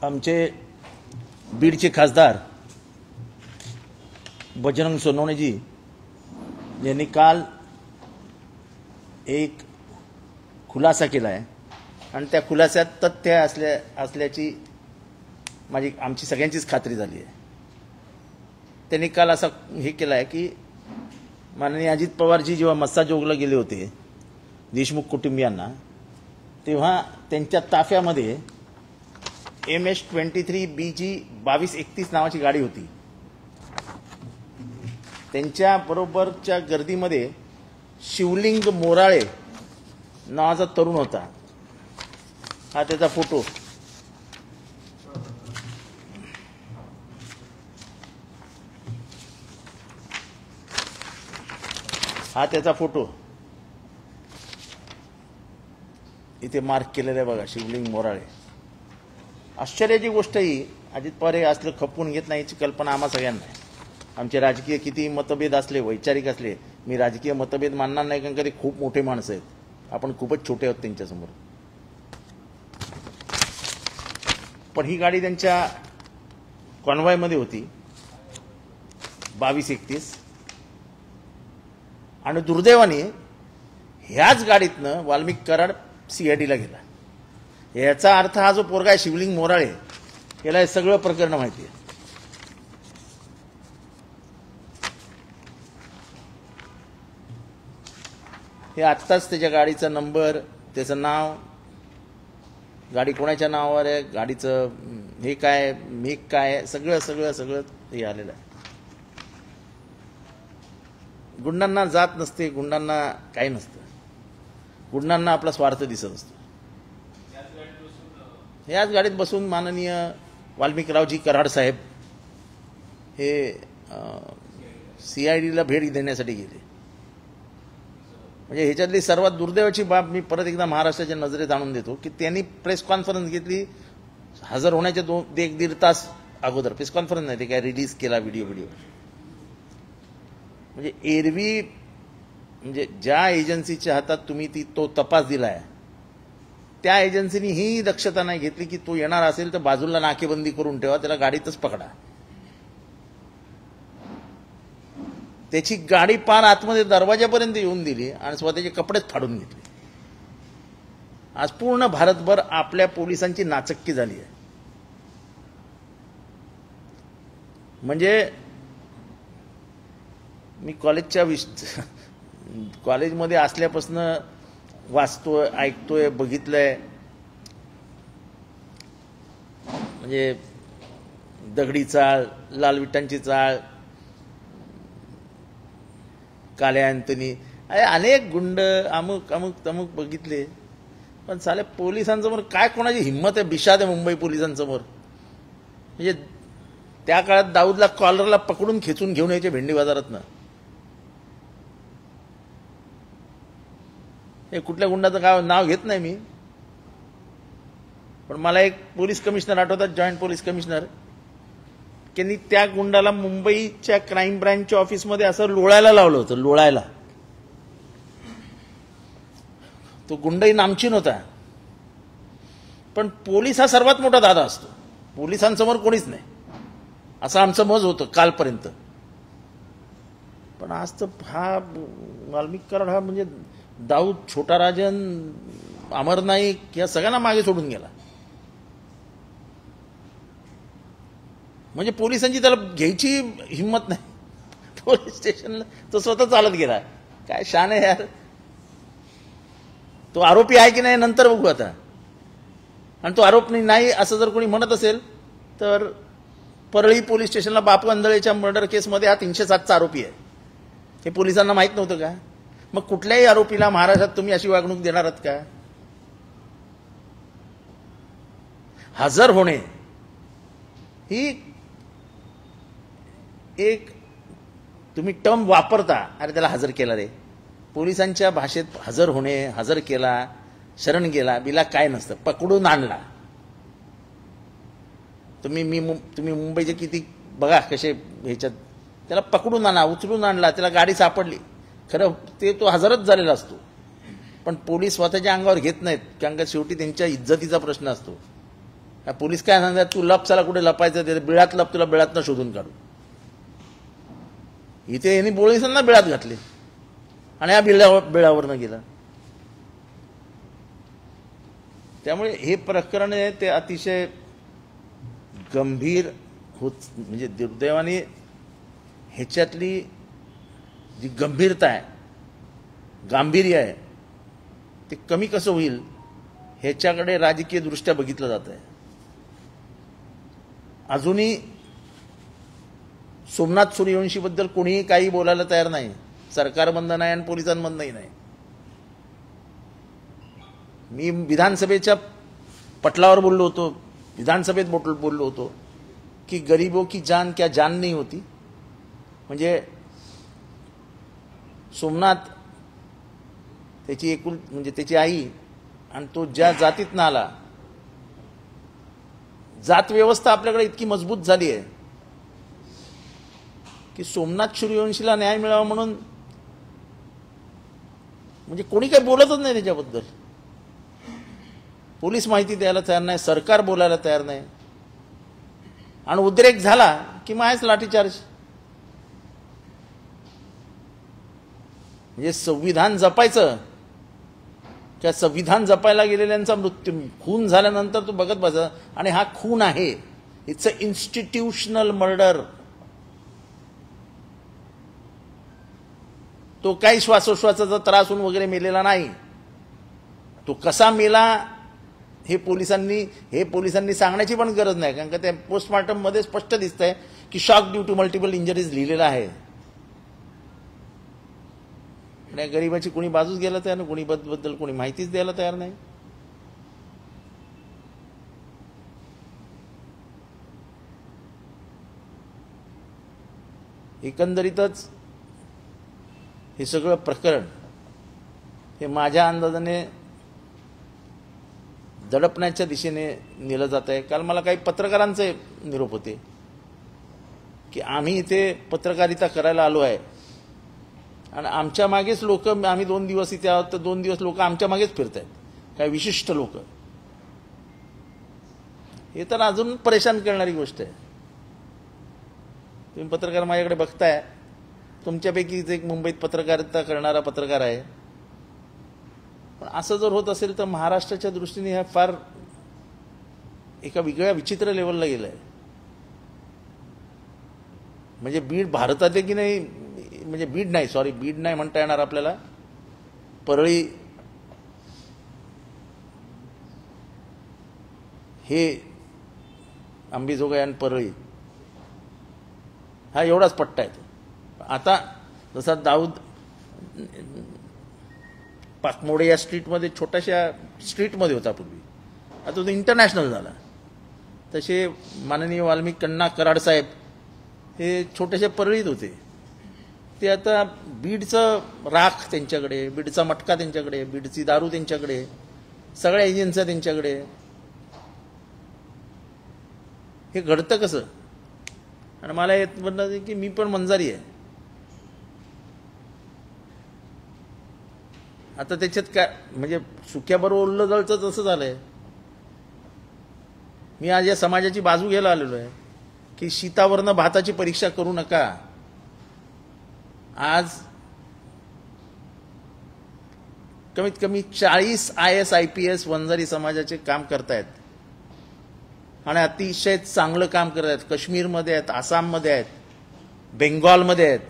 आमचे बीडचे खासदार बजरंग सोनवणेजी यांनी काल एक खुलासा केला आहे आणि त्या खुलास्यात तथ्य असल्याची आमची सगळ्यांचीच खात्री झाली आहे। त्यांनी काल असा हे केला आहे की माननीय अजित पवारजी जेव्हा मस्साजोगला गेले होते देशमुख कुटुंबियांना, तेव्हा त्यांच्या ताफ्यामध्ये MS-23 BG 2231 नावाची गाडी होती। त्यांच्या बरोबरच्या गर्दीमध्ये शिवलिंग मोराळे नावाचा तरुण होता। हा त्याचा फोटो, हा त्याचा फोटो इथे मार्क केलेला आहे बघा, शिवलिंग मोराळे। आश्चर्याची गोष्ट ही अजित पवार हे असलं खपवून घेत नाही याची कल्पना आम्हा सगळ्यांना आहे। आमचे राजकीय किती मतभेद असले, वैचारिक असले, मी राजकीय मतभेद मानणार नाही कारण का ते खूप मोठे माणसं आहेत, आपण खूपच छोटे आहोत त्यांच्यासमोर। पण ही गाडी त्यांच्या कॉन्व्हॉयमध्ये होती 2231 आणि दुर्दैवाने ह्याच गाडीतनं वाल्मिक कराड CIDला गेला। याचा अर्थ हा जो पोरगा आहे शिवलिंग मोराळे, याला हे सगळं प्रकरण माहिती आहे। हे आत्ताच त्याच्या गाडीचा नंबर, त्याचं नाव, गाडी कोणाच्या नावावर आहे, गाडीचं हे काय, मेक काय, सगळं सगळं सगळं हे आलेलं आहे। गुंडांना जात नसते, गुंडांना काही नसतं, गुंडांना आपला स्वार्थ दिसत असतो। याच गाडीत बसून माननीय वाल्मिकरावजी कराड साहेब हे CIDला भेट देण्यासाठी गेले। म्हणजे ह्याच्यातली सर्वात दुर्दैवाची बाब मी परत एकदा महाराष्ट्राच्या नजरेत आणून देतो की त्यांनी प्रेस कॉन्फरन्स घेतली, हजर होण्याच्या 1-1.5 तास अगोदर प्रेस कॉन्फरन्स नाही, ते काय रिलीज केला व्हिडिओ। म्हणजे एरवी म्हणजे ज्या एजन्सीच्या हातात तुम्ही तो तपास दिलाय त्या एजन्सीनी ही दक्षता नाही घेतली की तो येणार असेल तर बाजूला नाकेबंदी करून ठेवा, त्याला गाडीतच पकडा। त्याची गाडी पार आतमध्ये दरवाजापर्यंत येऊन दिली आणि स्वतःचे कपडेच फाडून घेतले। आज पूर्ण भारतभर आपल्या पोलिसांची नाचक्की झाली आहे। म्हणजे मी कॉलेजमध्ये असल्यापासून वाचतोय, ऐकतोय, बघितलंय। म्हणजे दगडी चाळ, लाल विटांची चाळ, काल्या अँथनी, अनेक गुंड, अमुक अमुक तमुक बघितले, पण साले पोलिसांसमोर काय कोणाची हिंमत आहे, बिशाद आहे मुंबई पोलिसांसमोर। म्हणजे त्या काळात दाऊदला कॉलरला पकडून खेचून घेऊन यायचे भेंडी बाजारातनं। हे कुठल्या गुंडाचं नाव घेत नाही मी, पण मला एक पोलीस कमिशनर आठवतात, जॉईंट पोलीस कमिशनर, त्यांनी त्या गुंडाला मुंबईच्या क्राईम ब्रँचच्या ऑफिसमध्ये असं लोळायला लावलं होतं, लोळायला। तो गुंडही नामचीन होता, पण पोलीस हा सर्वात मोठा दादा असतो, पोलिसांसमोर कोणीच नाही असं आमचं मत होतं कालपर्यंत। पण आज तर हा वाल्मिक कराड हा म्हणजे दाऊद, छोटा राजन, अमर नाईक या सगळ्यांना मागे सोडून गेला। म्हणजे पोलिसांची त्याला घ्यायची हिंमत नाही, पोलीस स्टेशनला तो स्वतः चालत गेला। काय शान आहे यार। तो आरोपी आहे की नाही नंतर बघू आता, आणि तो आरोपी नाही असं जर कोणी म्हणत असेल तर परळी पोलीस स्टेशनला बापू आंधळेच्या मर्डर केसमध्ये हा 307चा आरोपी आहे। हे पोलिसांना माहित नव्हतं का? मग कुठल्याही आरोपीला महाराष्ट्रात तुम्ही अशी वागणूक देणार आहात का? हजर होणे ही एक तुम्ही टर्म वापरता, अरे त्याला हजर केला रे। पोलिसांच्या भाषेत हजर होणे, हजर केला, शरण गेला, बिला काय नसतं, पकडून आणला। तुम्ही मुंबईचे किती बघा कसे ह्याच्यात, त्याला पकडून आणा, उचलून आणला, त्याला गाडी सापडली, खरं ते तो हजरच झालेला असतो, पण पोलीस स्वतःच्या अंगावर घेत नाहीत कारण का शेवटी त्यांच्या इज्जतीचा प्रश्न असतो। पोलीस काय सांगतात, तू लप, चला कुठे लपायचं ते बिळात लप, तुला बिळातनं शोधून काढू. इथे यांनी पोलिसांना बिळात घातले आणि हा बिळावरनं गेला. त्यामुळे हे प्रकरण आहे ते अतिशय गंभीर होत, म्हणजे दुर्दैवाने ह्याच्यातली जी गंभीरता आहे, गांभीर्य आहे, ते कमी कसं होईल ह्याच्याकडे राजकीय दृष्ट्या बघितलं जात आहे. अजूनही सोमनाथ सूर्यवंशीबद्दल कोणीही काही बोलायला तयार नाही. सरकारमधनं नाही आणि पोलिसांमधनंही नाही. मी विधानसभेच्या पटलावर बोललो होतो, विधानसभेत बोललो होतो की गरीबों की जान क्या जान नहीं होती. म्हणजे सोमनाथ, त्याची एकूण म्हणजे त्याची आई आणि तो ज्या जातीतनं आला, जात व्यवस्था आपल्याकडे इतकी मजबूत झाली आहे की सोमनाथ सूर्यवंशीला न्याय मिळावा म्हणून म्हणजे कोणी काही बोलतच नाही त्याच्याबद्दल. पोलीस माहिती द्यायला तयार नाही, सरकार बोलायला तयार नाही, आणि उद्रेक झाला की मग आहेच लाठीचार्ज. म्हणजे संविधान जपायचं, त्या संविधान जपायला गेलेल्यांचा मृत्यू, खून झाल्यानंतर तू बघत बसा, आणि हा खून आहे, इट्स अ इन्स्टिट्यूशनल मर्डर. तो काही श्वासोश्वासाचा त्रास होऊन वगैरे मेलेला नाही. तो कसा मेला हे पोलिसांनी सांगण्याची पण गरज नाही, कारण का त्या पोस्टमॉर्टम मध्ये स्पष्ट दिसतंय की shock due to multiple injuries लिहिलेला आहे. आणि गरीबाची कोणी बाजूच घ्यायला तयार नाही, कोणी बद्दल कोणी माहितीच द्यायला तयार नाही. एकंदरीतच हे सगळं प्रकरण हे माझ्या अंदाजाने दडपण्याच्या दिशेने नेलं जात आहे. काल मला काही पत्रकारांचे निरोप होते की आम्ही इथे पत्रकारिता करायला आलो आहे आणि आमच्या मागेच लोक, आम्ही 2 दिवस इथे आहोत तर 2 दिवस लोक आमच्या मागेच फिरत आहेत, काही विशिष्ट लोक. हे तर अजून परेशान करणारी गोष्ट आहे. तुम्ही पत्रकार माझ्याकडे बघताय, तुमच्यापैकीच एक मुंबईत पत्रकारिता करणारा पत्रकार आहे. पण असं जर होत असेल तर महाराष्ट्राच्या दृष्टीने हा फार एका वेगळ्या विचित्र लेवलला गेलाय. म्हणजे बीड भारतात आहे की नाही, म्हणजे बीड नाही म्हणता येणार आपल्याला, परळी हे अंबाजोगाई आणि परळी हा एवढाच पट्टा आहे. आता जसा दाऊद पाकमोडे या स्ट्रीटमध्ये, छोट्याशा स्ट्रीटमध्ये होता पूर्वी, आता तो इंटरनॅशनल झाला. तसे माननीय वाल्मिक कण्णा कराड साहेब हे छोट्याशा परळीत होते, ते आता बीडचं राख त्यांच्याकडे, बीडचा मटका त्यांच्याकडे, बीडची दारू त्यांच्याकडे, सगळ्या एजन्स्या त्यांच्याकडे. हे घडतं कसं? आणि मला येत म्हणणं की मी पण मंजारी आहे. आता त्याच्यात काय म्हणजे सुक्याबरोबर ओल्लं जळचं तसं झालंय. मी आज या समाजाची बाजू घ्यायला आलेलो आहे की शीतावरनं भाताची परीक्षा करू नका. आज कमीत कमी 40 IAS IPS वंजारी समाजाचे काम करतायत आणि अतिशय चांगलं काम करत आहेत. काश्मीरमध्ये आहेत, आसाममध्ये आहेत, बेंगॉलमध्ये आहेत.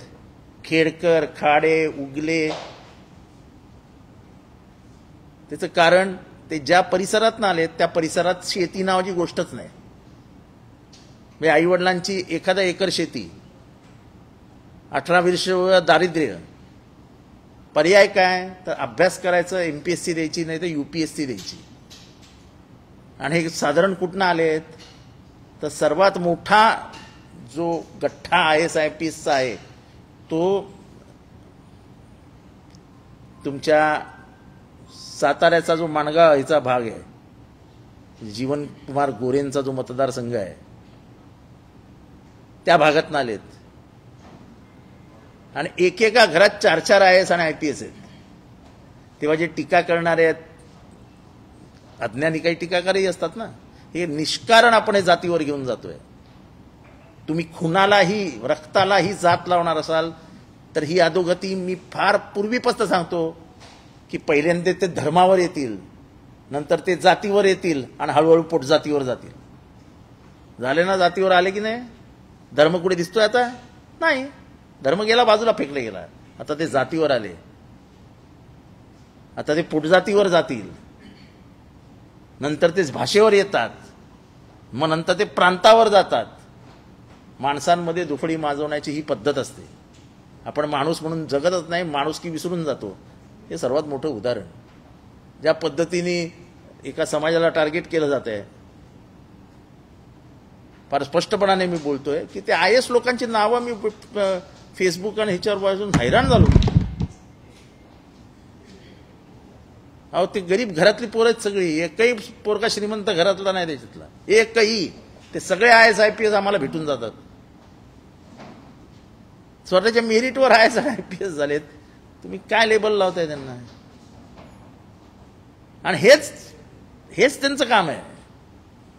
खेडकर, खाडे, उगले. त्याचं कारण ते ज्या परिसरात आलेत त्या परिसरात शेती नावाची गोष्टच नाही. म्हणजे आईवडिलांची एखादा एकर शेती, 18 वर्ष दारिद्र्य, पर्याय काय तर अभ्यास करायचं, MPSC द्यायची नाही तर UPSC द्यायची. आणि हे साधारण कुठनं आलेत तर सर्वात मोठा जो गठ्ठा IAS IPSचा आहे तो तुमच्या साताऱ्याचा जो माणगाव ह्याचा भाग आहे, जीवन कुमार गोरेंचा जो मतदारसंघ आहे त्या भागात आलेत. आणि एकेका घरात 4-4 IAS आणि IPS आहेत. तेव्हा जे टीका करणारे आहेत, अज्ञानी काही टीकाकारही असतात ना, हे निष्कारण आपण हे जातीवर घेऊन जातोय. तुम्ही खुनालाही रक्तालाही जात लावणार असाल तर ही अधोगती मी फार पूर्वीपासून सांगतो की पहिल्यांदा ते धर्मावर येतील, नंतर ते जातीवर येतील आणि हळूहळू पोटजातीवर जातील. झाले ना, जातीवर आले की नाही? धर्म कुठे दिसतोय आता? नाही, धर्म गेला बाजूला, फेकला गेला. आता ते जातीवर आले, आता ते पोटजातीवर जातील, नंतर ते भाषेवर येतात, मग नंतर ते प्रांतावर जातात. माणसांमध्ये दुफडी माजवण्याची ही पद्धत असते. आपण माणूस म्हणून जगतच नाही, माणुसकी विसरून जातो. हे सर्वात मोठं उदाहरण. ज्या पद्धतीने एका समाजाला टार्गेट केलं जात आहे, फार स्पष्टपणाने मी बोलतोय की ते IAS लोकांची नावं मी फेसबुक आणि ह्याच्यावर वाचून हैराण झालो. अहो, ते गरीब घरातली पोरं आहेत सगळी, एकही पोरगा श्रीमंत घरातला नाही त्याच्यातला, एकही. ते सगळे IAS IPS आम्हाला भेटून जातात. स्वतःच्या मेरिटवर IAS IPS झालेत. तुम्ही काय लेबल लावताय त्यांना? आणि हेच त्यांचं काम आहे.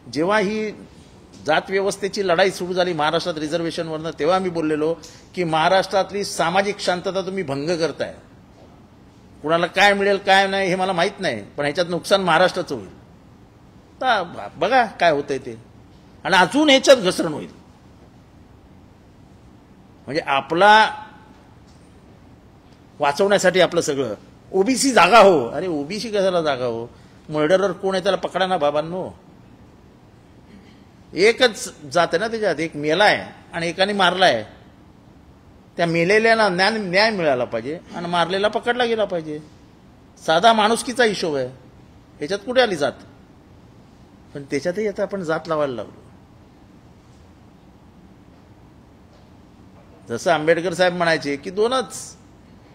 जेव्हा ही जात व्यवस्थेची लढाई सुरू झाली महाराष्ट्रात रिझर्वेशनवरनं, तेव्हा मी बोललेलो की महाराष्ट्रातली सामाजिक शांतता तुम्ही भंग करताय. कुणाला काय मिळेल काय नाही हे मला माहित नाही, पण ह्याच्यात नुकसान महाराष्ट्राचं होईल. तर बघा काय होतंय ते, आणि अजून ह्याच्यात घसरण होईल. म्हणजे आपला वाचवण्यासाठी आपलं सगळं ओबीसी जागा हो. अरे ओबीसी कशाला जागा हो? मर्डरर कोण आहे त्याला पकडा ना बाबांनो. एकच जात आहे ना त्याच्यात, एक मेलाय आणि एकाने मारलाय. त्या मेलेल्याला न्याय मिळाला पाहिजे आणि मारलेला पकडला गेला पाहिजे. साधा माणुसकीचा हिशोब आहे. ह्याच्यात कुठे आली जात? पण त्याच्यातही आता आपण जात लावायला लागलो. जसं आंबेडकर साहेब म्हणायचे की दोनच,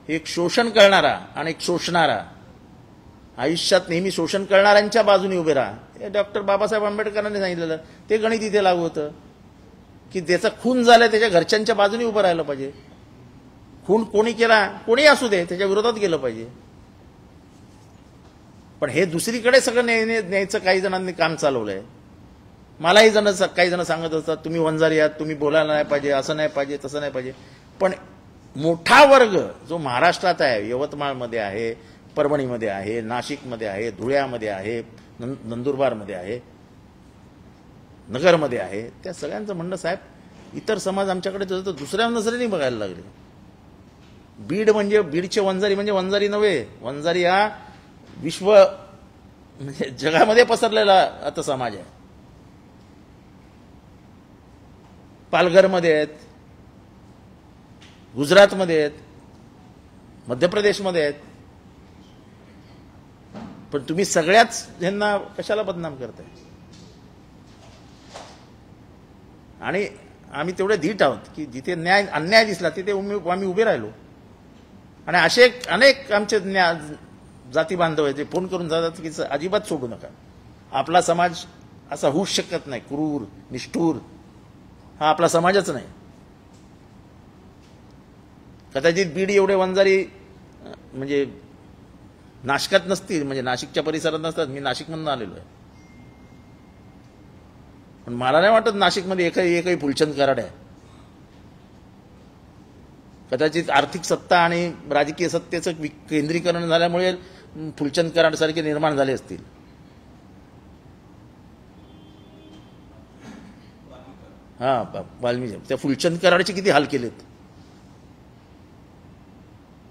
एक शोषण करणारा आणि एक शोषणारा. आयुष्यात नेहमी शोषण करणाऱ्यांच्या बाजूने उभे राहा. हे डॉक्टर बाबासाहेब आंबेडकरांनी सांगितलेलं ते गणित इथे लागू होतं की ज्याचा खून झालाय त्याच्या घरच्यांच्या बाजूने उभं राहिलं पाहिजे. खून कोणी केला, कोणी असू दे, त्याच्या विरोधात गेलं पाहिजे. पण हे दुसरीकडे सगळं न्यायचं काही जणांनी काम चालवलंय. मलाही काही जण सांगत असतात तुम्ही वंजारी आहात, तुम्ही बोलायला नाही पाहिजे, असं नाही पाहिजे, तसं नाही पाहिजे. पण मोठा वर्ग जो महाराष्ट्रात आहे, यवतमाळमध्ये आहे, परभणीमध्ये आहे, नाशिकमध्ये आहे, धुळ्यामध्ये आहे, नंदुरबारमध्ये आहे, नगरमध्ये आहे, त्या सगळ्यांचं म्हणणं साहेब इतर समाज आमच्याकडे दुसऱ्या नजरेने बघायला लागले. बीड म्हणजे बीडचे वंजारी म्हणजे वंजारी नव्हे. वंजारी हा विश्व म्हणजे जगामध्ये पसरलेला आता समाज आहे. पालघरमध्ये आहेत, गुजरातमध्ये आहेत, मध्य प्रदेशमध्ये आहेत. पण तुम्ही सगळ्याच ह्यांना कशाला बदनाम करताय? आणि आम्ही तेवढे धीट आहोत की जिथे अन्याय दिसला तिथे आम्ही उभे राहिलो. आणि असे अनेक आमचे जाती बांधव आहेत जे फोन करून जातात की अजिबात सोडू नका, आपला समाज असा होऊच शकत नाही, क्रूर निष्ठूर हा आपला समाजच नाही. कदाचित बीड एवढे वंजारी म्हणजे नाशिकात नसतील, म्हणजे नाशिकच्या परिसरात नसतात. मी नाशिकमधून आलेलो आहे, पण मला नाही वाटत नाशिकमध्ये एकही फुलचंद कराड आहे. कदाचित आर्थिक सत्ता आणि राजकीय सत्तेचं केंद्रीकरण झाल्यामुळे फुलचंद कराड सारखे निर्माण झाले असतील. हा वाल्मिकी, त्या फुलचंद कराडचे किती हाल केलेत.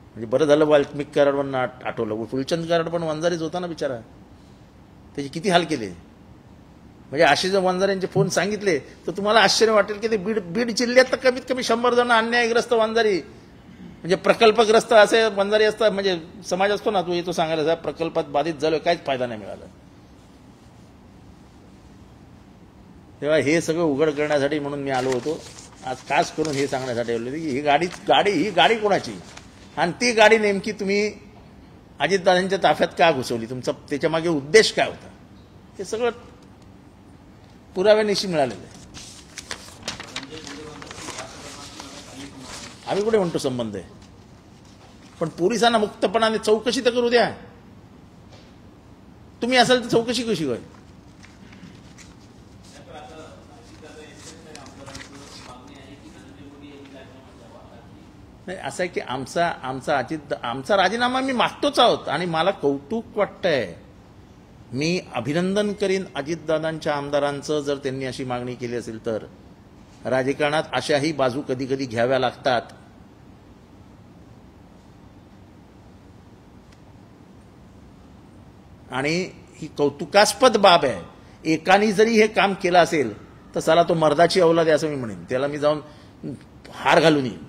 म्हणजे बरं झालं वाल्मिकी कराडवरून आठवलं. फुलचंद कराड पण वंजारीच होता ना बिचारा, त्याचे किती हाल केले. म्हणजे असे जर वंजाऱ्यांचे फोन सांगितले तर तुम्हाला आश्चर्य वाटेल की ते बीड जिल्ह्यात तर कमीत कमी 100 जण अन्यायग्रस्त वंजारी म्हणजे प्रकल्पग्रस्त असे वंजारी असतात. म्हणजे समाज असतो ना, तो येतो सांगायला साहेब प्रकल्पात बाधित झालो, काहीच फायदा नाही मिळाला. तेव्हा हे सगळं उघड करण्यासाठी म्हणून मी आलो होतो आज, खास करून हे सांगण्यासाठी आलो की ही गाडी कोणाची, आणि ती गाडी नेमकी तुम्ही अजितदादांच्या ताफ्यात का घुसवली, तुमचा त्याच्या मागे उद्देश काय होता, हे सगळं पुराव्यानिशी मिळालेलं आहे. आम्ही कुठे म्हणतो संबंध आहे, पण पोलिसांना मुक्तपणाने चौकशी तर करू द्या. तुम्ही असाल तर चौकशी कशी होईल? नाही, असं आहे की आमचा राजीनामा मी मागतोच आहोत आणि मला कौतुक वाटतंय. मी अभिनंदन करीन अजितदादांच्या आमदारांचं जर त्यांनी अशी मागणी केली असेल तर. राजकारणात अशाही बाजू कधी कधी घ्याव्या लागतात. आणि ही कौतुकास्पद बाब आहे. एकाने जरी हे काम केलं असेल तर साला तो मर्दाची औलाद आहे असं मी म्हणेन. त्याला मी जाऊन हार घालून येईन.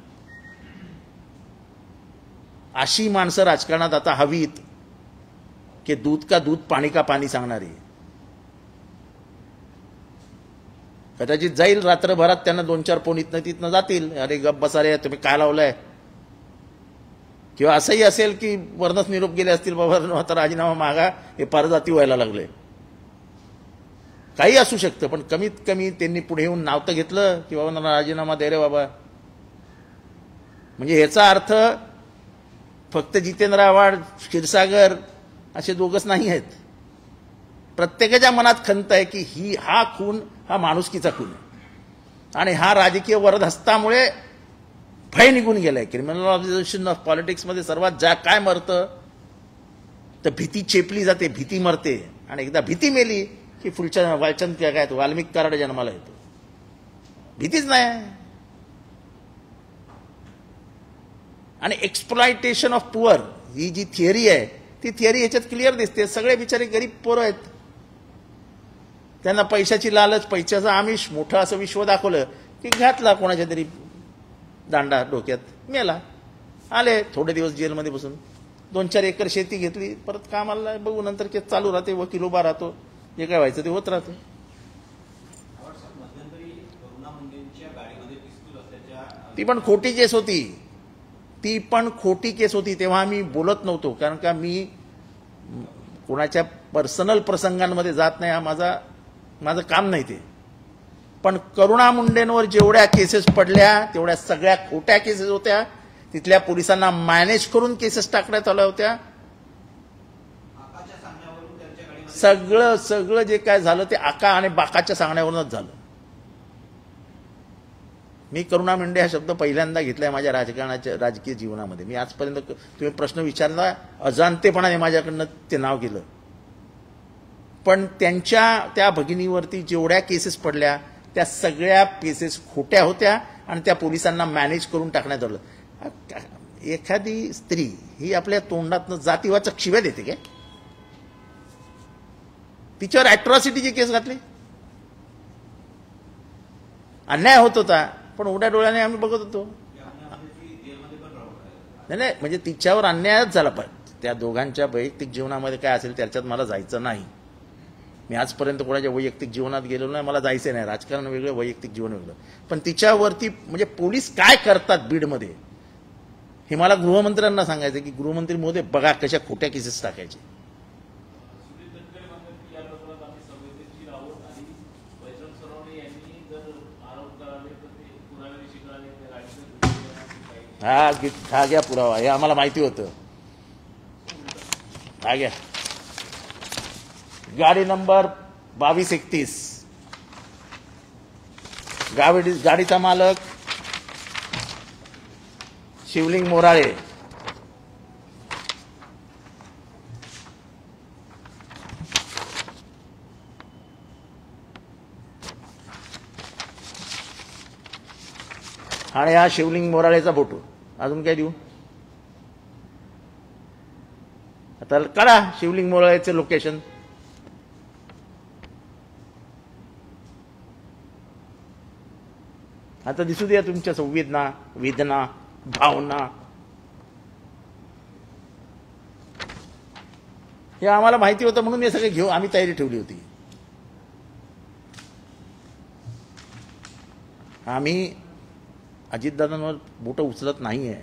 अशी माणसं राजकारणात आता हवीत की दूध का दूध पाणी का पाणी सांगणारी. कदाचित जाईल रात्रभरात त्यांना 2-4 फोन इथनं तिथनं जातील, अरे गप बसा रे तुम्ही काय लावलंय. किंवा असंही असेल की वरनच निरोप गेले असतील, बाबा आता राजीनामा मागा, हे फार जाती व्हायला लागले. काही असू शकतं, पण कमीत कमी त्यांनी पुढे येऊन नाव तर घेतलं की बाबा राजीनामा दे रे बाबा. म्हणजे याचा अर्थ फक्त जितेंद्र आव्हाड, क्षीरसागर असे दोघच नाही आहेत. प्रत्येकाच्या मनात खंत आहे की हा खून हा माणुसकीचा खून आहे आणि हा राजकीय वरदहस्तामुळे भय निघून गेलाय. क्रिमिनलायझेशन ऑफ पॉलिटिक्समध्ये सर्वात काय मरतं तर भीती चेपली जाते, भीती मरते. आणि एकदा भीती मेली की वालचंद काय तो वाल्मिक कराड जन्माला येतो. भीतीच नाही. आणि एक्सप्लॉयटेशन ऑफ पुअर ही जी थिअरी आहे ती थिअरी याच्यात क्लिअर दिसते. सगळे बिचारे गरीब पोरं आहेत, त्यांना पैशाची लालच, पैशाचं आमिष, मोठं असं विश्व दाखवलं की घातला कोणाच्या तरी दांडा डोक्यात, मेला. आले थोडे दिवस जेलमध्ये बसून, 2-4 एकर शेती घेतली, परत कामाला बघू, नंतर केस चालू राहते, वकील उभा राहतो, जे काय व्हायचं ते होत राहतं. ती पण खोटी केस होती, ती पण खोटी केस होती. तेव्हा आम्ही बोलत नव्हतो, कारण का मी कोणाच्या पर्सनल प्रसंगांमध्ये जात नाही, हा माझं काम नाही ते. पण करुणा मुंडेंवर जेवढ्या केसेस पडल्या तेवढ्या सगळ्या खोट्या केसेस होत्या. तिथल्या पोलिसांना मॅनेज करून केसेस टाकण्यात आल्या होत्या. सगळं जे काय झालं ते आका आणि बाकाच्या सांगण्यावरूनच झालं. मी करुणा मुंडे हा शब्द पहिल्यांदा घेतलाय माझ्या राजकीय जीवनामध्ये. मी आजपर्यंत तुम्ही प्रश्न विचारला अजाणतेपणाने माझ्याकडनं ते नाव गेलं. पण त्या भगिनीवरती जेवढ्या केसेस पडल्या त्या सगळ्या केसेस खोट्या होत्या आणि त्या पोलिसांना मॅनेज करून टाकण्यात आलं. एखादी स्त्री ही आपल्या तोंडातनं जातीवाचक शिव्या देते काय? तिच्यावर अॅट्रॉसिटीची केस घातली. अन्याय होत होता, पण उड्या डोळ्याने आम्ही बघत होतो. नाही, म्हणजे तिच्यावर अन्यायच झाला. पण त्या दोघांच्या वैयक्तिक जीवनामध्ये काय असेल त्याच्यात मला जायचं नाही. मी आजपर्यंत कोणाच्या वैयक्तिक जीवनात गेलो नाही, मला जायचं नाही. राजकारण वेगळं, वैयक्तिक जीवन वेगळं. पण तिच्यावरती म्हणजे पोलीस काय करतात बीडमध्ये हे मला गृहमंत्र्यांना सांगायचं की गृहमंत्री महोदय बघा कशा खोट्या केसेस टाकायचे. हा घ्या पुरावा, हे आम्हाला माहिती होतं. हा घ्या गाडी नंबर 2231, गाडीचा मालक शिवलिंग मोराळे. आणि हा शिवलिंग मोराळेचा फोटो. अजून काय देऊ? आता काढा शिवलिंग मोराळेचं लोकेशन. आता दिसू द्या तुमच्या संवेदना, वेदना, भावना. हे आम्हाला माहिती होतं म्हणून हे सगळे घेऊ आम्ही तयारी ठेवली होती. आम्ही अजितदादांवर बोटं उचलत नाहीये,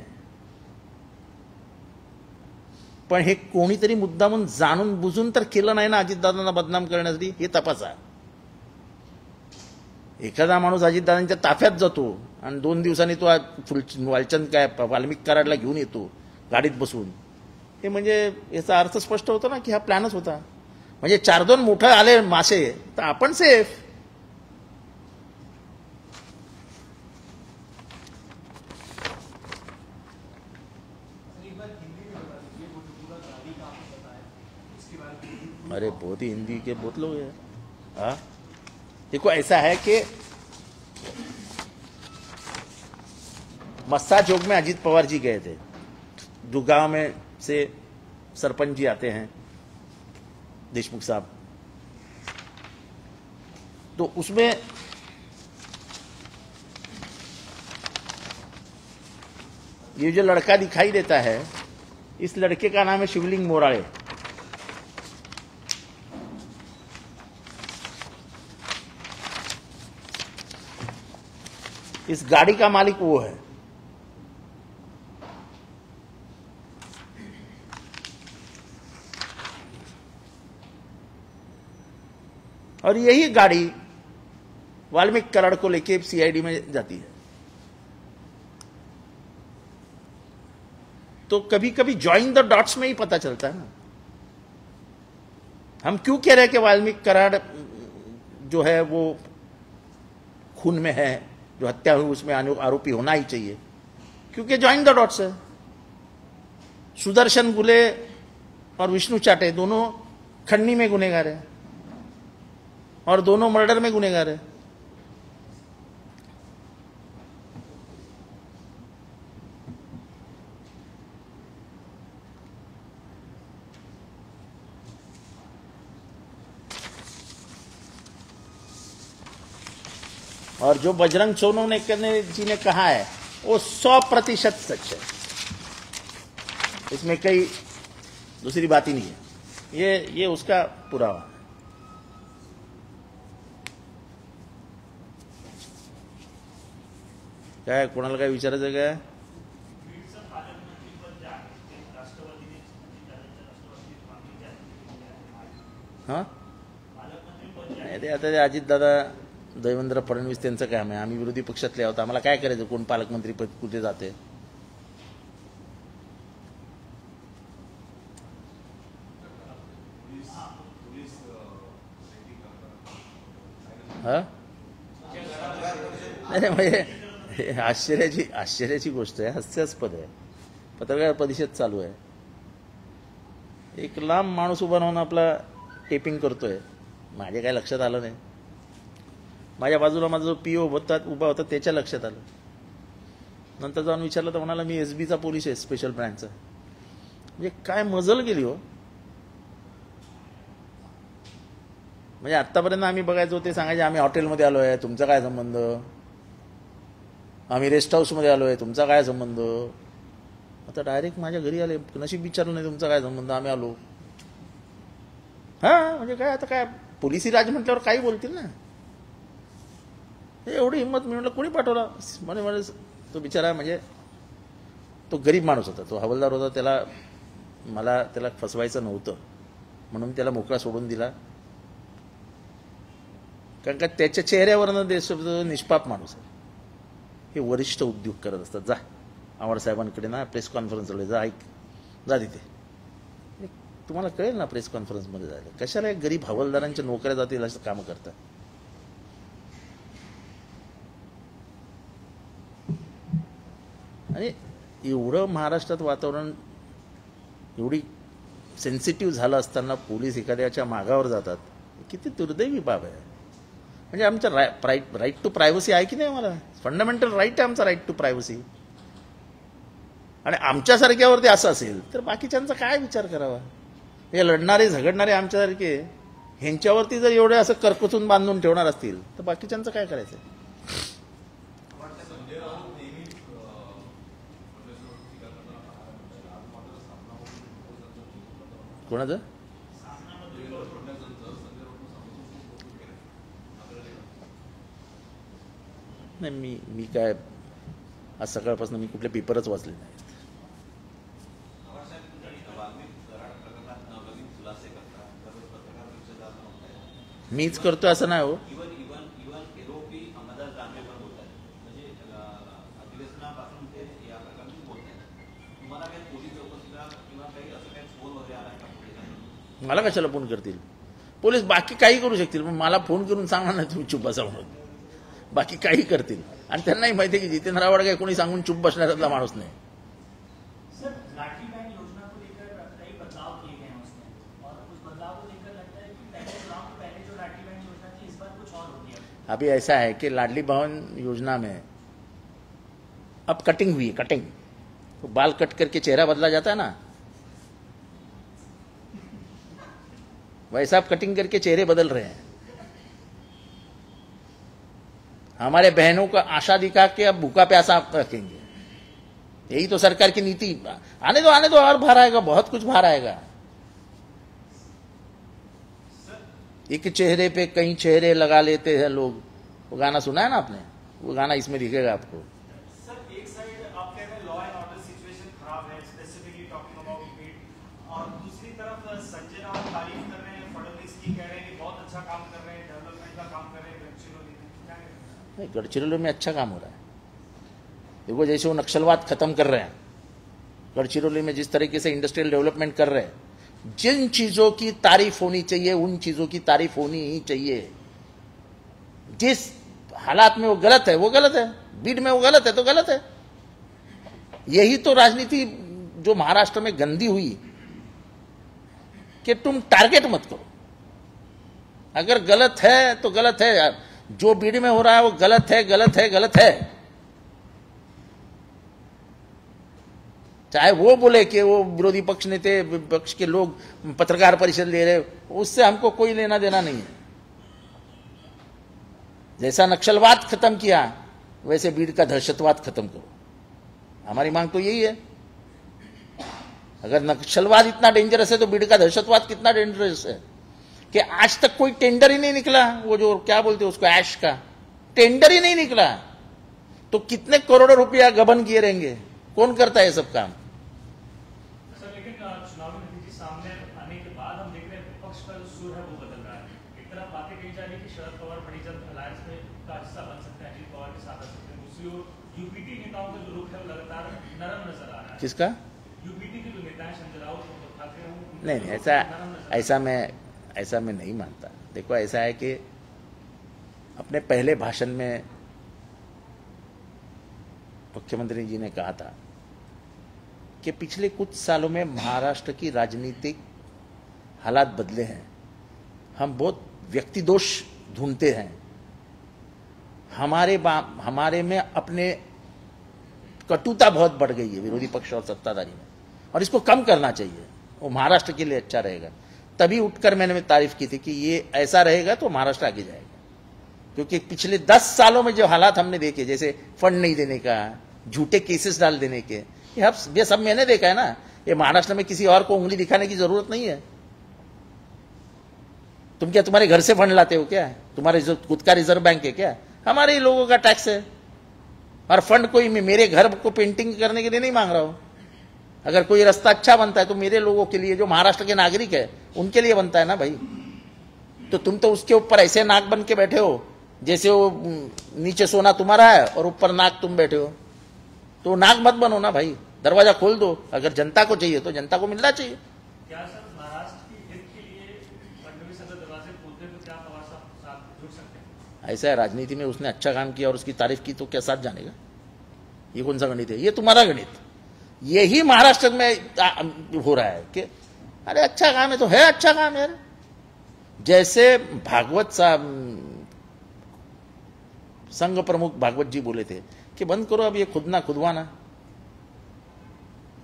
पण हे कोणीतरी मुद्दामून जाणून बुजून तर केलं नाही ना अजितदादांना बदनाम करण्यासाठी. हे तपासा. एखादा माणूस अजितदादांच्या ताफ्यात जातो आणि 2 दिवसांनी तो वालचंद वाल्मिक कराडला घेऊन येतो गाडीत बसून. हे म्हणजे याचा अर्थ स्पष्ट होतो ना की हा प्लॅनच होता. म्हणजे 4-2 मोठं आले मासे तर आपण सेफ. अरे बहुत ही हिंदी के बहुत लोग हैं। हाँ, देखो ऐसा है कि मस्सा चौक में अजीत पवार जी गए थे, जो गांव में से सरपंच जी आते हैं, देशमुख साहब, तो उसमें ये जो लड़का दिखाई देता है, इस लड़के का नाम है शिवलिंग मोराळे। इस गाड़ी का मालिक वो है। और यही गाड़ी वाल्मीकि कराड़ को लेके सीआईडी में जाती है। तो कभी कभी जॉइन द डॉट्स में ही पता चलता है ना। हम क्यों कह रहे हैं कि वाल्मीकि कराड़ जो है वो खून में है, जो हत्या हुई उसमें आरोपी होना ही चाहिए, क्योंकि जॉइन द डॉट्स है। सुदर्शन गुले और विष्णु चाटे दोनों खन्नी में गुनेगार है और दोनों मर्डर में गुनेगार है। और जो बजरंग सोनवणे जी ने कहा है वो 100% सच है, इसमें कई दूसरी बात ही नहीं है। ये उसका पुरावा है। क्या है, कोणाला काय विचारायचं काय? हां, नाही ते आता अजितदादा देवेंद्र फडणवीस त्यांचं काम आहे। आम्ही विरोधी पक्षातले आहोत, आम्हाला काय करायचं, कोण पालकमंत्री पद कुठे जाते? हा, नाही म्हणजे आश्चर्याची गोष्ट आहे, हास्यास्पद आहे। पत्रकार परिषद चालू आहे, एक लांब माणूस उभा राहून आपला टेपिंग करतोय। माझ्या काय लक्षात आलं नाही, माझ्या बाजूला माझा जो पीओ उभा होता त्याच्या लक्षात आलं। नंतर जाऊन विचारलं तर म्हणाला मी एसबीचा पोलीस आहे, स्पेशल ब्रँचचा। म्हणजे काय मजल गेली हो। म्हणजे आतापर्यंत आम्ही बघायचो ते सांगायचे आम्ही हॉटेलमध्ये आलोय, तुमचा काय संबंध? आम्ही रेस्ट हाऊसमध्ये आलोय, तुमचा काय संबंध? आता डायरेक्ट माझ्या घरी आले, नशीब विचारलं नाही तुमचा काय संबंध, आम्ही आलो। हा, म्हणजे काय आता काय पोलिसी राज म्हटल्यावर काही बोलतील ना। एवढी हिंमत मी म्हटलं कोणी पाठवला? म्हणे तो बिचारा, म्हणजे तो गरीब माणूस होता, तो हवालदार होता, मला त्याला फसवायचं नव्हतं म्हणून त्याला मोकळा सोडून दिला। कारण का त्याच्या चेहऱ्यावरनं देश निष्पाप माणूस आहे। हे वरिष्ठ उद्योग करत असतात। जा आव्हाड साहेबांकडे ना प्रेस कॉन्फरन्सला जा, ऐक, जा तिथे, तुम्हाला कळेल ना प्रेस कॉन्फरन्समध्ये जायला। कशाला गरीब हवालदारांच्या नोकऱ्या जातील असं कामं करतात? आणि एवढं महाराष्ट्रात वातावरण एवढी सेन्सिटिव्ह झालं असताना पोलीस एखाद्याच्या मागावर जातात, किती दुर्दैवी बाब आहे। म्हणजे आमचा राईट टू प्रायव्हसी आहे की नाही? मला फंडामेंटल राईट आहे आमचा, राईट टू प्रायव्हसी। आणि आमच्यासारख्यावरती असं असेल तर बाकीच्यांचा काय विचार करावा? हे लढणारे झगडणारे आमच्यासारखे ह्यांच्यावरती जर एवढे असं करकचून बांधून ठेवणार असतील तर बाकीच्यांचं काय करायचं? कोणाचं? नाही, मी काय आज सकाळपासून मी कुठले पेपरच वाचले नाहीत। मीच करतोय असं नाही हो। मला कशाला फोन करतील पोलीस? बाकी काही करू शकतील, पण मला फोन करून सांगणार नाही तुम्ही चुप बसा म्हणून। बाकी काही करतील, आणि त्यांनाही माहिती आहे की जितेंद्र आव्हाड काय कोणी सांगून चुप बसणाऱ्यातला माणूस नाही। सर, लाठी बैन योजना को लेकर कई बदलाव किए गए हैं उसमें, और उस बदलाव को लेकर अभी ऐसा है कि लाडली बहन योजना में अब कटिंग हुई है, कटिंग तो बाल कट करके चेहरा बदला जाता है ना, वैसा आप कटिंग करके चेहरे बदल रहे हैं। हमारे बहनों को आशा दिखा के अब भूखा प्यासा आप रखेंगे। यही तो सरकार की नीति। आने दो और भार आएगा, बहुत कुछ भार आएगा। एक चेहरे पे कई चेहरे लगा लेते हैं लोग। वो गाना सुना है ना आपने? वो गाना इसमें दिखेगा आपको। सर एक साइड आप कह रहे हैं लॉ एंड ऑर्डर सिचुएशन खराब है, स्पेसिफिकली टॉकिंग अबाउट यूपी, और दूसरी तरफ संजय राउत तारीफ कर रहे हैं फडणवीस की, कह रहे हैं कि बहुत अच्छा काम कर रहे हैं, डेवलपमेंट का काम कर रहे हैं गढ़चिरौली में। क्या कह रहे हैं? गढ़चिरौली में अच्छा काम हो रहा है। देखो जैसे वो नक्सलवाद खत्म कर रहे हैं, गढ़चिरौली में जिस तरीके से इंडस्ट्रियल डेवलपमेंट कर रहे हैं, जिन चीजों की तारीफ होनी चाहिए उन चीजों की तारीफ होनी ही चाहिए। जिस हालात में वो गलत है वो गलत है, बीड में वो गलत है तो गलत है। यही तो राजनीति जो महाराष्ट्र में गंदी हुई कि तुम टारगेट मत करो। अगर गलत है तो गलत है यार, जो बीड में हो रहा है वो गलत है, गलत है, गलत है। चाहे वो बोले कि वो विरोधी पक्ष नेता विपक्ष के लोग पत्रकार परिषद ले रहे, उससे हमको कोई लेना देना नहीं है। जैसा नक्सलवाद खत्म किया वैसे बीड का दहशतवाद खत्म करो। हमारी मांग तो यही है। अगर नक्सलवाद इतना डेंजरस है तो बीड का दहशतवाद कितना डेंजरस है कि आज तक कोई टेंडर ही नहीं निकला। वो जो क्या बोलते हैं उसको, ऐश का टेंडर ही नहीं निकला, तो कितने करोड़ों रुपया गबन किए रहेंगे। कौन करता है सब काम? सर लेकिन चुनावी नतीजे सामने आने के बाद हम देख रहे हैं विपक्ष का जो सुर है वो बदल रहा है। एक तरफ बातें कही जा रही है कि शरद पवार बड़ी जल्द अलायंस में का हिस्सा बन सकते हैं, अजीत पवार के साथ आ सकते हैं। दूसरी ओर यूपीटी नेताओं का जो रुख है वो लगातार नरम नजर आ रहा है। किसका? यूपीटी के जो नेता है संजय राउत, उद्धव ठाकरे, नहीं, ऐसा मैं नहीं मानता। देखो ऐसा है कि अपने पहले भाषण में मुख्यमंत्री जी ने कहा था कि पिछले कुछ सालों में महाराष्ट्र की राजनीतिक हालात बदले हैं। हम बहुत व्यक्ति दोष ढूंढते हैं। हमारे में अपने कटुता बहुत बढ़ गई है विरोधी पक्ष और सत्ताधारी में, और इसको कम करना चाहिए। वो महाराष्ट्र के लिए अच्छा रहेगा। तभी उठकर मैंने तारीफ की थी कि ये ऐसा रहेगा तो महाराष्ट्र आगे जाएगा। क्योंकि पिछले 10 सालों में जो हालात हमने देखे, जैसे फंड नहीं देने का, झूठे केसेस डाल देने के, ये सब मैंने देखा है ना। ये महाराष्ट्र में किसी और को उंगली दिखाने की जरूरत नहीं है। तुम क्या तुम्हारे घर से फंड लाते हो क्या? तुम्हारे जो खुद का रिजर्व बैंक है क्या? हमारे ही लोगों का टैक्स है। और फंड कोई मेरे घर को पेंटिंग करने के लिए नहीं मांग रहा हूं। अगर कोई रास्ता अच्छा बनता है तो मेरे लोगों के लिए, जो महाराष्ट्र के नागरिक है उनके लिए बनता है ना भाई। तो तुम तो उसके ऊपर ऐसे नाक बन के बैठे हो जैसे वो नीचे सोना तुम्हारा है और ऊपर नाक तुम बैठे हो। तो नाक मत बनो ना भाई, दरवाजा खोल दो। अगर जनता को चाहिए तो जनता को मिलना चाहिए। क्या सर महाराष्ट्र की हित के लिए फडणवीस अगर दरवाजे खोलते हैं तो क्या पवार साथ जुड़ सकते हैं? ऐसा है, राजनीति में उसने अच्छा काम किया और उसकी तारीफ की तो क्या साथ जानेगा? ये कौन सा गणित है? ये तुम्हारा गणित। यही महाराष्ट्र में हो रहा है कि अरे अच्छा काम है तो है, अच्छा काम है। जैसे भागवत साहब, संघ प्रमुख भागवत जी बोले थे कि बंद करो अब ये खुदना खुदवाना।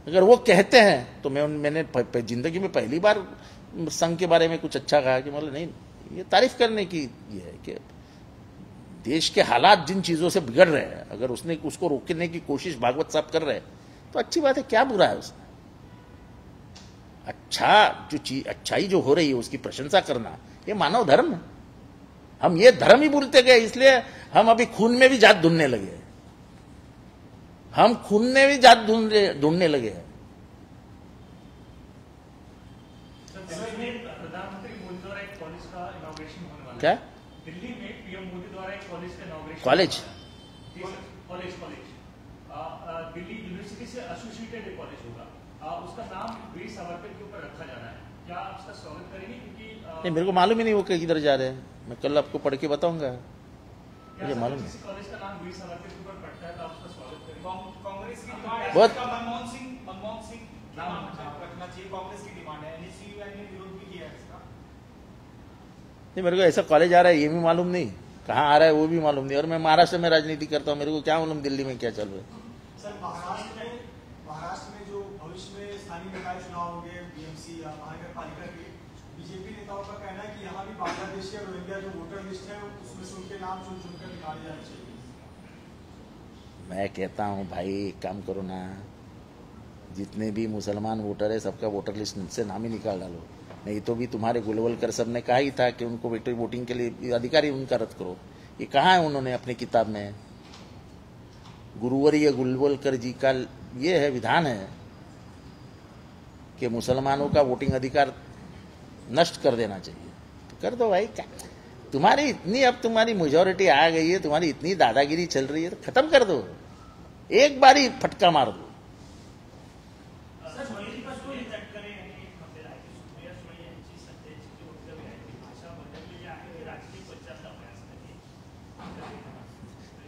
अगर वो कहते हैं तो मैंने जिंदगी में पहली बार संघ के बारे में कुछ अच्छा कहा कि मतलब नहीं, ये तारीफ करने की ये है कि देश के हालात जिन चीजों से बिगड़ रहे हैं, अगर उसने उसको रोकने की कोशिश भागवत साहब कर रहे हैं तो अच्छी बात है। क्या बुरा है उसमें? अच्छा जो चीज, अच्छाई जो हो रही है उसकी प्रशंसा करना, ये मानव धर्म है। हम ये धर्म ही भूलते गए, इसलिए हम अभी खून में भी जात ढूंढने लगे। हम खून में भी जात ढूंढने लगे हैं। प्रधानमंत्री मोदी द्वारा एक कॉलेज का इनॉग्रेशन होने वाला है। क्या? दिल्ली में पीएम मोदी द्वारा एक कॉलेज का इनॉग्रेशन। कॉलेज? दिल्ली यूनिवर्सिटी से एसोसिएटेड एक कॉलेज होगा। उसका नाम वीर सावरकर के ऊपर रखा जा रहा है। क्या आप उसका स्वागत करेंगे? क्योंकि नहीं, मेरे को मालूम ही नहीं वो किधर जा रहे हैं। मैं कल आपको पढ़ के बताऊंगा। मुझे मालूम नहीं। कॉलेज का नाम वीर सावरकर के ऊपर पड़ता है तो आप उसका स्वागत करेंगे? कांग्रेस की बहुत मनमोहन सिंह नाम रखना चाहिए, कांग्रेस की डिमांड है। एनएसयूआई ने विरोध भी किया है इसका। नहीं, मेरे को ऐसा कॉलेज आ रहा है ये भी मालूम नहीं। कहाँ आ रहा है वो भी मालूम नहीं। और मैं महाराष्ट्र में राजनीति करता हूँ, मेरे को क्या मालूम दिल्ली में क्या चल रहा है। सर महाराष्ट्र में जो भविष्य में स्थानीय निकाय चुनाव होंगे बीएमसी या महानगर पालिका के, बीजेपी नेताओं का कहना है कि यहाँ भी बांग्लादेशी और रोहिंग्या जो वोटर लिस्ट है उसमें से उनके नाम चुन चुनकर निकाले जाने चाहिए। मैं कहता हूँ भाई एक काम करो ना, जितने भी मुसलमान वोटर है सबका वोटर लिस्ट से नाम ही निकाल डालो। नहीं तो भी तुम्हारे गुलवलकर सब ने कहा ही था कि उनको वोटिंग के लिए अधिकारी उनका रद्द करो। ये कहाँ है उन्होंने अपनी किताब में? गुरुवर्य गुलवलकर जी का ये है विधान है कि मुसलमानों का वोटिंग अधिकार नष्ट कर देना चाहिए। तो कर दो भाई, क्या तुम्हारी इतनी, अब तुम्हारी मेजॉरिटी आ गई है, तुम्हारी इतनी दादागिरी चल रही है तो खत्म कर दो, एक बार ही फटका मार दो।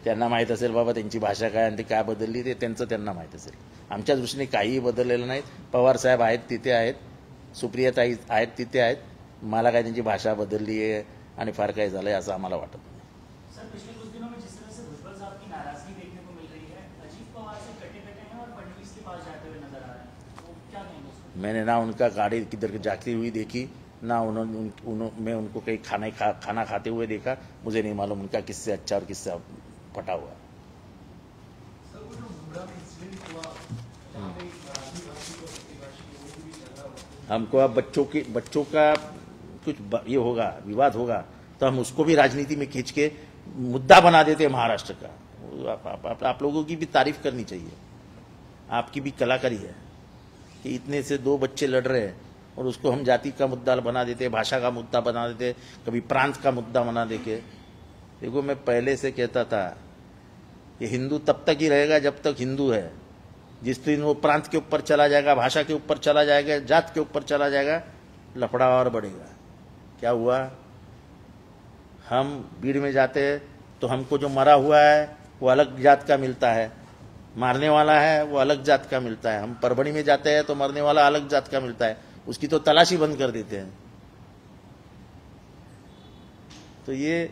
त्यांना माहीत असेल बाबा त्यांची भाषा काय आणि ती काय बदलली, ते त्यांचं त्यांना माहीत असेल। आमच्या दृष्टीने काहीही बदललेलं नाही। पवार साहेब आहेत तिथे आहेत, सुप्रियाताई आहेत तिथे आहेत। मला काय त्यांची भाषा बदलली आहे आणि फार काय झालंय असं आम्हाला वाटत नाही। सर पिछले कुछ दिनों में जिस तरह से भुजबल साहब की नाराजगी देखने को मिल रही है, अजीत पवार से कटे हैं और फडणवीस के पास जाते हुए नजर आ रहे हैं, वो क्या कहेंगे उसको? मैंने ना उनका गाड़ी किधर जाती हुई देखी, ना मैं उनको कहीं खाना खाते हुए देखा। मुझे नहीं मालूम उनका किससे अच्छा और किससे फटा हुआ। हमको अब बच्चों का कुछ ये होगा, विवाद होगा तो हम उसको भी राजनीति में खींच के मुद्दा बना देते हैं महाराष्ट्र का। आप लोगों की भी तारीफ करनी चाहिए, आपकी भी कलाकारी है कि इतने से 2 बच्चे लड़ रहे हैं और उसको हम जाति का मुद्दा बना देते, भाषा का मुद्दा बना देते, कभी प्रांत का मुद्दा बना देके। देखो मैं पहले से कहता था ये हिंदू तब तक ही रहेगा जब तक हिंदू है। जिस दिन वो प्रांत के ऊपर चला जाएगा, भाषा के ऊपर चला जाएगा, जात के ऊपर चला जाएगा, लफड़ा और बढ़ेगा। क्या हुआ, हम भीड़ में जाते हैं तो हमको जो मरा हुआ है वो अलग जात का मिलता है, मारने वाला है वो अलग जात का मिलता है। हम परभणी में जाते हैं तो मरने वाला अलग जात का मिलता है, उसकी तो तलाशी बंद कर देते हैं। तो ये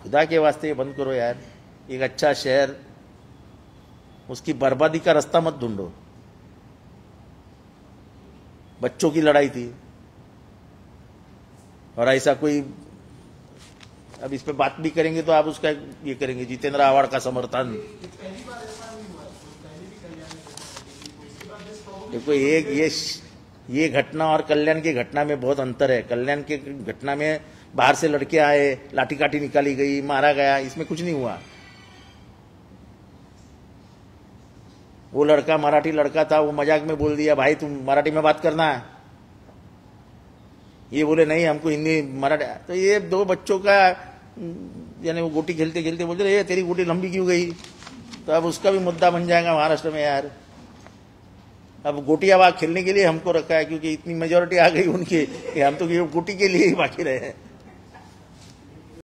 खुदा के वास्ते ये बंद करो यार। एक अच्छा शहर, उसकी बर्बादी का रास्ता मत ढूंढो। बच्चों की लड़ाई थी और ऐसा कोई, अब इस पे बात भी करेंगे तो आप उसका ये करेंगे जितेंद्र आव्हाड का समर्थन। देखो ये घटना और कल्याण की घटना में बहुत अंतर है। कल्याण की घटना में बाहर से लड़के आए, लाठी काठी निकाली गई, मारा गया, इसमें कुछ नहीं हुआ। वो लड़का मराठी लड़का था, वो मजाक में बोल दिया भाई तुम मराठी में बात करना है, ये बोले नहीं हमको हिंदी मराठी। तो ये 2 बच्चों का यानी वो गोटी खेलते खेलते बोलते ये तेरी गोटी लंबी क्यों गई, तो अब उसका भी मुद्दा बन जाएगा महाराष्ट्र में यार। अब गोटियाबाग खेलने के लिए हमको रखा है क्योंकि इतनी मेजोरिटी आ गई उनकी कि हम तो गोटी के लिए ही बाकी रहे हैं।